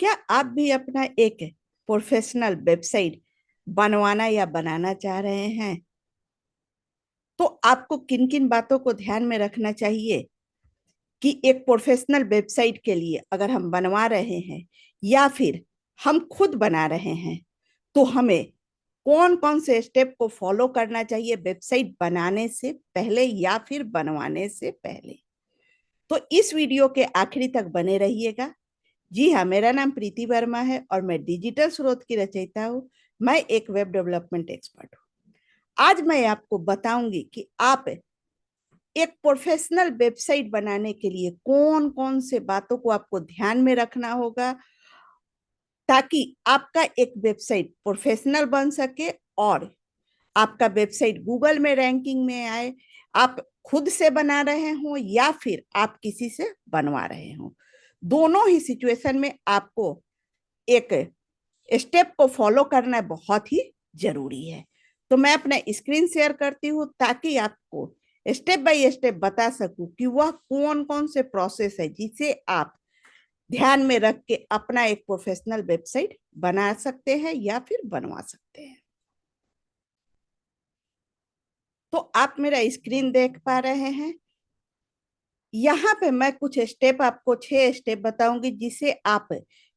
क्या आप भी अपना एक प्रोफेशनल वेबसाइट बनवाना या बनाना चाह रहे हैं? तो आपको किन किन बातों को ध्यान में रखना चाहिए कि एक प्रोफेशनल वेबसाइट के लिए अगर हम बनवा रहे हैं या फिर हम खुद बना रहे हैं, तो हमें कौन कौन से स्टेप को फॉलो करना चाहिए वेबसाइट बनाने से पहले या फिर बनवाने से पहले। तो इस वीडियो के आखिरी तक बने रहिएगा। जी हाँ, मेरा नाम प्रीति वर्मा है और मैं डिजिटल स्रोत की रचयिता हूँ। मैं एक वेब डेवलपमेंट एक्सपर्ट हूँ। आज मैं आपको बताऊंगी कि आप एक प्रोफेशनल वेबसाइट बनाने के लिए कौन कौन से बातों को आपको ध्यान में रखना होगा ताकि आपका एक वेबसाइट प्रोफेशनल बन सके और आपका वेबसाइट गूगल में रैंकिंग में आए। आप खुद से बना रहे हो या फिर आप किसी से बनवा रहे हो, दोनों ही सिचुएशन में आपको एक स्टेप को फॉलो करना बहुत ही जरूरी है। तो मैं अपना स्क्रीन शेयर करती हूँ ताकि आपको स्टेप बाय स्टेप बता सकूं कि वह कौन कौन से प्रोसेस है जिसे आप ध्यान में रख के अपना एक प्रोफेशनल वेबसाइट बना सकते हैं या फिर बनवा सकते हैं। तो आप मेरा स्क्रीन देख पा रहे हैं। यहाँ पे मैं कुछ स्टेप आपको 6 स्टेप बताऊंगी जिसे आप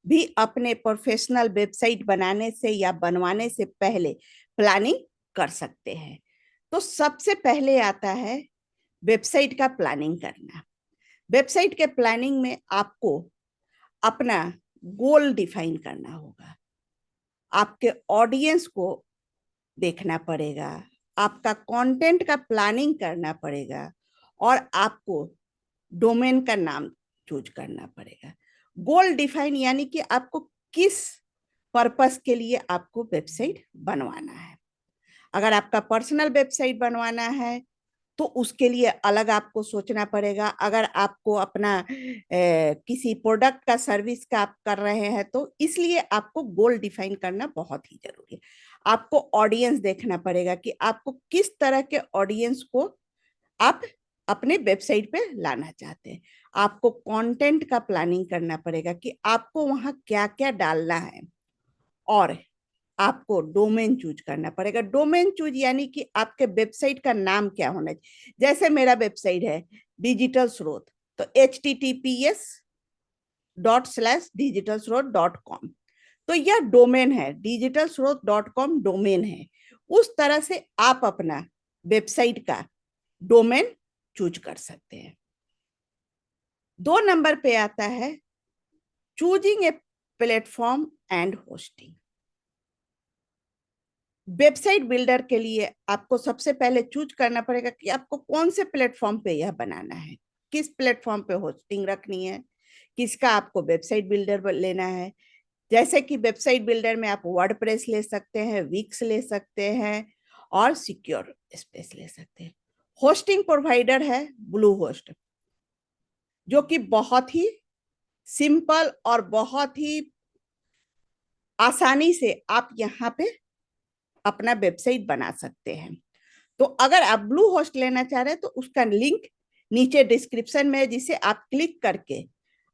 भी अपने प्रोफेशनल वेबसाइट बनाने से या बनवाने से पहले प्लानिंग कर सकते हैं। तो सबसे पहले आता है वेबसाइट का प्लानिंग करना। वेबसाइट के प्लानिंग में आपको अपना गोल डिफाइन करना होगा, आपके ऑडियंस को देखना पड़ेगा, आपका कंटेंट का प्लानिंग करना पड़ेगा और आपको डोमेन का नाम चूज करना पड़ेगा। गोल डिफाइन यानी कि आपको किस पर्पस के लिए आपको वेबसाइट बनवाना है। अगर आपका पर्सनल वेबसाइट बनवाना है तो उसके लिए अलग आपको सोचना पड़ेगा। अगर आपको अपना किसी प्रोडक्ट का सर्विस का आप कर रहे हैं तो इसलिए आपको गोल डिफाइन करना बहुत ही जरूरी है। आपको ऑडियंस देखना पड़ेगा कि आपको किस तरह के ऑडियंस को आप अपने वेबसाइट पे लाना चाहते हैं। आपको कंटेंट का प्लानिंग करना पड़ेगा कि आपको वहां क्या क्या डालना है और आपको डोमेन चूज करना पड़ेगा। डोमेन चूज यानी कि आपके वेबसाइट का नाम क्या होना चाहिए। जैसे मेरा वेबसाइट है डिजिटल स्रोत, तो https:/digitalsroth.com, तो यह डोमेन है, digitalsroth.com डोमेन है। उस तरह से आप अपना वेबसाइट का डोमेन चूज कर सकते हैं। 2 नंबर पे आता है choosing a platform and hosting. Website builder के लिए आपको सबसे पहले चूज करना पड़ेगा कि आपको कौन से प्लेटफॉर्म पे यह बनाना है, किस प्लेटफॉर्म पे होस्टिंग रखनी है, किसका आपको वेबसाइट बिल्डर लेना है। जैसे कि वेबसाइट बिल्डर में आप वर्डप्रेस ले सकते हैं, विक्स ले सकते हैं और सिक्योर स्पेस ले सकते हैं। होस्टिंग प्रोवाइडर है ब्लू होस्ट, जो कि बहुत ही सिंपल और बहुत ही आसानी से आप यहाँ पे अपना वेबसाइट बना सकते हैं। तो अगर आप ब्लू होस्ट लेना चाह रहे हैं तो उसका लिंक नीचे डिस्क्रिप्शन में है, जिसे आप क्लिक करके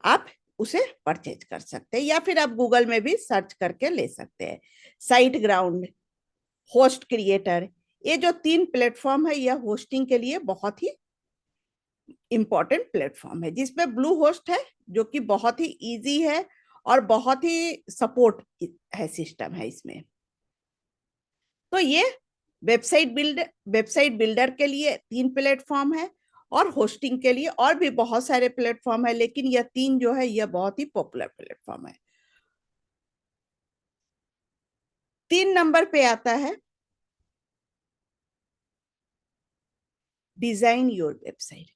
आप उसे परचेज कर सकते हैं या फिर आप गूगल में भी सर्च करके ले सकते हैं। साइट ग्राउंड, होस्ट क्रिएटर, ये जो 3 प्लेटफॉर्म है यह होस्टिंग के लिए बहुत ही इंपॉर्टेंट प्लेटफॉर्म है, जिसमें ब्लू होस्ट है जो कि बहुत ही इजी है और बहुत ही सपोर्ट है सिस्टम है इसमें। तो ये वेबसाइट बिल्डर के लिए 3 प्लेटफॉर्म है और होस्टिंग के लिए और भी बहुत सारे प्लेटफॉर्म है, लेकिन यह 3 जो है यह बहुत ही पॉपुलर प्लेटफॉर्म है। 3 नंबर पे आता है डिजाइन योर वेबसाइट।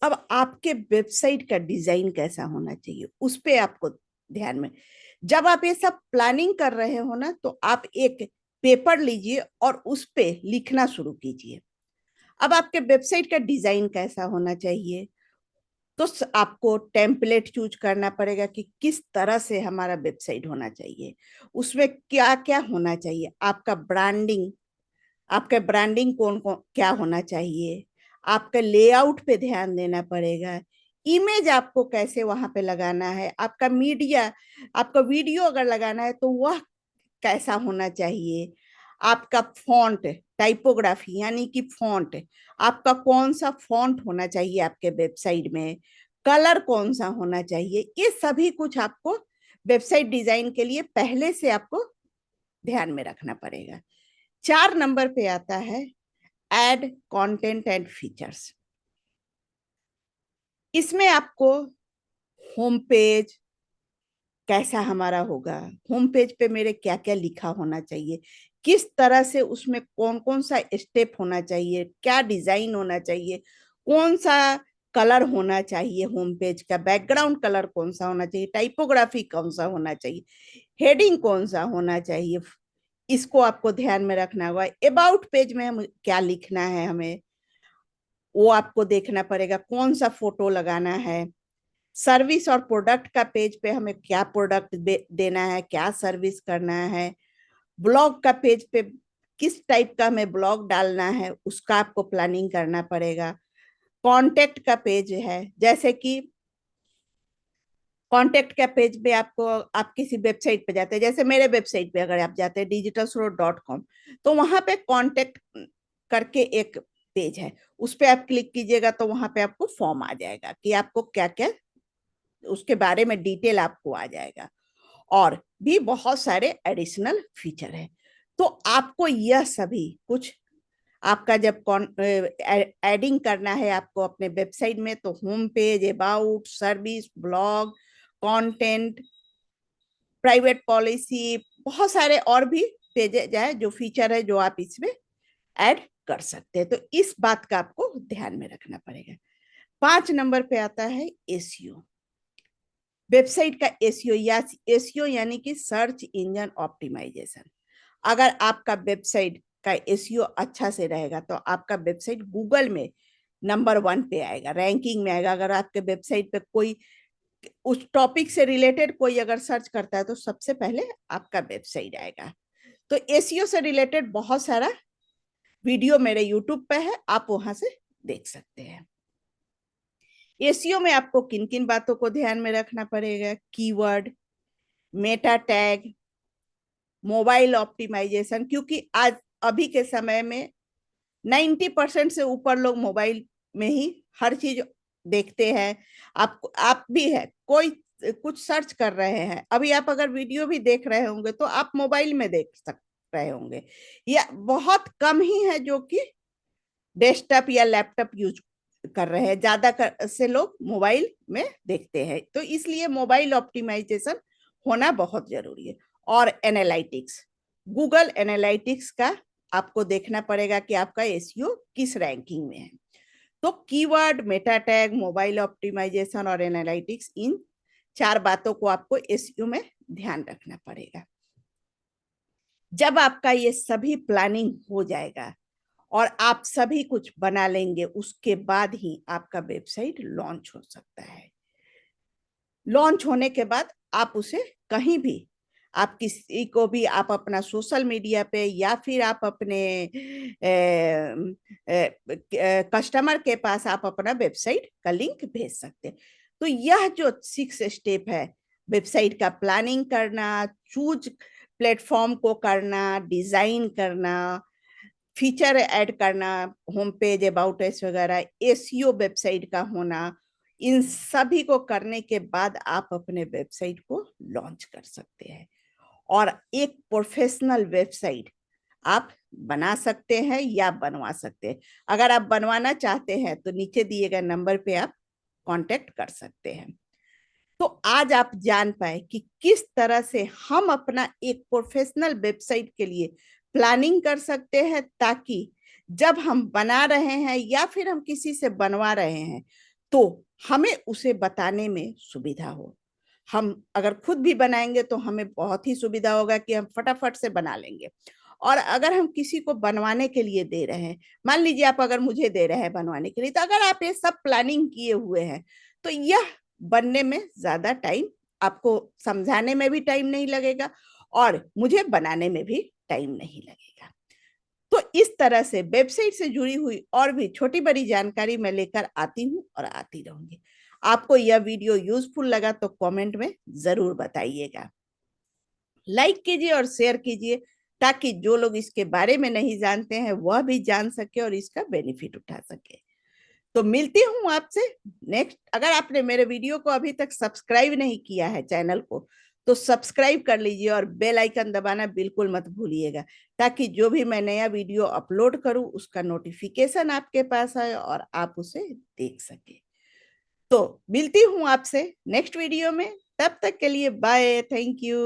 अब आपके वेबसाइट का डिजाइन कैसा होना चाहिए उस पे आपको ध्यान में, जब आप ये सब प्लानिंग कर रहे हो ना, तो आप एक पेपर लीजिए और उस पे लिखना शुरू कीजिए। अब आपके वेबसाइट का डिजाइन कैसा होना चाहिए, तो आपको टेम्पलेट चूज करना पड़ेगा कि किस तरह से हमारा वेबसाइट होना चाहिए, उसमें क्या क्या होना चाहिए। आपका ब्रांडिंग, आपका ब्रांडिंग कौन कौन क्या होना चाहिए, आपका लेआउट पे ध्यान देना पड़ेगा। इमेज आपको कैसे वहां पे लगाना है, आपका मीडिया, आपका वीडियो अगर लगाना है तो वह कैसा होना चाहिए, आपका फॉन्ट टाइपोग्राफी यानी कि फॉन्ट, आपका कौन सा फॉन्ट होना चाहिए आपके वेबसाइट में, कलर कौन सा होना चाहिए, ये सभी कुछ आपको वेबसाइट डिजाइन के लिए पहले से आपको ध्यान में रखना पड़ेगा। 4 नंबर पे आता है ऐड कंटेंट एंड फीचर्स। इसमें आपको होम पेज कैसा हमारा होगा, होम पेज पे मेरे क्या क्या लिखा होना चाहिए, किस तरह से उसमें कौन कौन सा स्टेप होना चाहिए, क्या डिजाइन होना चाहिए, कौन सा कलर होना चाहिए, होम पेज का बैकग्राउंड कलर कौन सा होना चाहिए, टाइपोग्राफी कौन सा होना चाहिए, हेडिंग कौन सा होना चाहिए, इसको आपको ध्यान में रखना होगा। अबाउट पेज में हम क्या लिखना है, हमें वो आपको देखना पड़ेगा, कौन सा फोटो लगाना है। सर्विस और प्रोडक्ट का पेज पे हमें क्या प्रोडक्ट देना है, क्या सर्विस करना है। ब्लॉग का पेज पे किस टाइप का हमें ब्लॉग डालना है, उसका आपको प्लानिंग करना पड़ेगा। कॉन्टेक्ट का पेज है, जैसे कि कॉन्टेक्ट का पेज पे आपको, आप किसी वेबसाइट पे जाते हैं, जैसे मेरे वेबसाइट पे अगर आप जाते हैं digitalsroad.com, तो वहां पे कॉन्टेक्ट करके एक पेज है, उस पर आप क्लिक कीजिएगा तो वहां पे आपको फॉर्म आ जाएगा कि आपको क्या क्या उसके बारे में डिटेल आपको आ जाएगा। और भी बहुत सारे एडिशनल फीचर है। तो आपको यह सभी कुछ आपका जब एडिंग करना है आपको अपने वेबसाइट में, तो home page, about, service, blog, content, private policy, बहुत सारे और भी पेजेज है जो फीचर है जो आप इसमें ऐड कर सकते हैं। तो इस बात का आपको ध्यान में रखना पड़ेगा। 5 नंबर पे आता है एसईओ। वेबसाइट का एसईओ या एसईओ यानी कि सर्च इंजन ऑप्टिमाइजेशन। अगर आपका वेबसाइट का एसईओ अच्छा से रहेगा तो आपका वेबसाइट गूगल में नंबर 1 पे आएगा, रैंकिंग में आएगा। अगर आपके वेबसाइट पे कोई उस टॉपिक से रिलेटेड कोई अगर सर्च करता है तो सबसे पहले आपका वेबसाइट आएगा। तो एसईओ से रिलेटेड बहुत सारा वीडियो मेरे यूट्यूब पे है, आप वहां से देख सकते हैं। एसईओ में आपको किन किन बातों को ध्यान में रखना पड़ेगा, keyword, meta tag, mobile optimisation, क्योंकि आज अभी के समय में 90% से ऊपर लोग मोबाइल में ही हर चीज देखते हैं। आप भी है, कोई कुछ सर्च कर रहे हैं, अभी आप अगर वीडियो भी देख रहे होंगे तो आप मोबाइल में देख रहे होंगे, या बहुत कम ही है जो कि डेस्कटॉप या लैपटॉप यूज कर रहे हैं, ज्यादा से लोग मोबाइल में देखते हैं। तो इसलिए मोबाइल ऑप्टिमाइजेशन होना बहुत जरूरी है। और एनालिटिक्स, गूगल एनालिटिक्स का आपको देखना पड़ेगा कि आपका एसईओ किस रैंकिंग में है। तो keyword, meta tag, mobile optimisation और एनालिटिक्स, इन 4 बातों को आपको एसईओ में ध्यान रखना पड़ेगा। जब आपका ये सभी प्लानिंग हो जाएगा और आप सभी कुछ बना लेंगे, उसके बाद ही आपका वेबसाइट लॉन्च हो सकता है। लॉन्च होने के बाद आप उसे कहीं भी, आप किसी को भी, आप अपना सोशल मीडिया पे या फिर आप अपने कस्टमर के पास आप अपना वेबसाइट का लिंक भेज सकते हैं। तो यह जो 6 स्टेप है, वेबसाइट का प्लानिंग करना, चूज प्लेटफॉर्म को करना, डिजाइन करना, फीचर ऐड करना, होम पेज, अबाउट अस वगैरह, एसईओ वेबसाइट का होना, इन सभी को करने के बाद आप अपने वेबसाइट को लॉन्च कर सकते हैं और एक प्रोफेशनल वेबसाइट आप बना सकते हैं या बनवा सकते हैं। अगर आप बनवाना चाहते हैं तो नीचे दिए गए नंबर पे आप कांटेक्ट कर सकते हैं। तो आज आप जान पाए कि किस तरह से हम अपना एक प्रोफेशनल वेबसाइट के लिए प्लानिंग कर सकते हैं, ताकि जब हम बना रहे हैं या फिर हम किसी से बनवा रहे हैं तो हमें उसे बताने में सुविधा हो। हम अगर खुद भी बनाएंगे तो हमें बहुत ही सुविधा होगा कि हम फटाफट से बना लेंगे। और अगर हम किसी को बनवाने के लिए दे रहे हैं, मान लीजिए आप अगर मुझे दे रहे हैं बनवाने के लिए, तो अगर आप ये सब प्लानिंग किए हुए हैं तो यह बनने में ज्यादा टाइम, आपको समझाने में भी टाइम नहीं लगेगा और मुझे बनाने में भी टाइम नहीं लगेगा। तो तो इस तरह से वेबसाइट से जुड़ी हुई और भी छोटी बड़ी जानकारी मैं लेकर आती हूँ और आती रहूंगी। आपको यह वीडियो यूजफुल लगा तो कमेंट में जरूर बताइएगा। लाइक कीजिए और शेयर कीजिए ताकि जो लोग इसके बारे में नहीं जानते हैं वह भी जान सके और इसका बेनिफिट उठा सके। तो मिलती हूँ आपसे नेक्स्ट। अगर आपने मेरे वीडियो को अभी तक सब्सक्राइब नहीं किया है चैनल को, तो सब्सक्राइब कर लीजिए और बेल आइकन दबाना बिल्कुल मत भूलिएगा, ताकि जो भी मैं नया वीडियो अपलोड करूं उसका नोटिफिकेशन आपके पास आए और आप उसे देख सके। तो मिलती हूँ आपसे नेक्स्ट वीडियो में, तब तक के लिए बाय, थैंक यू।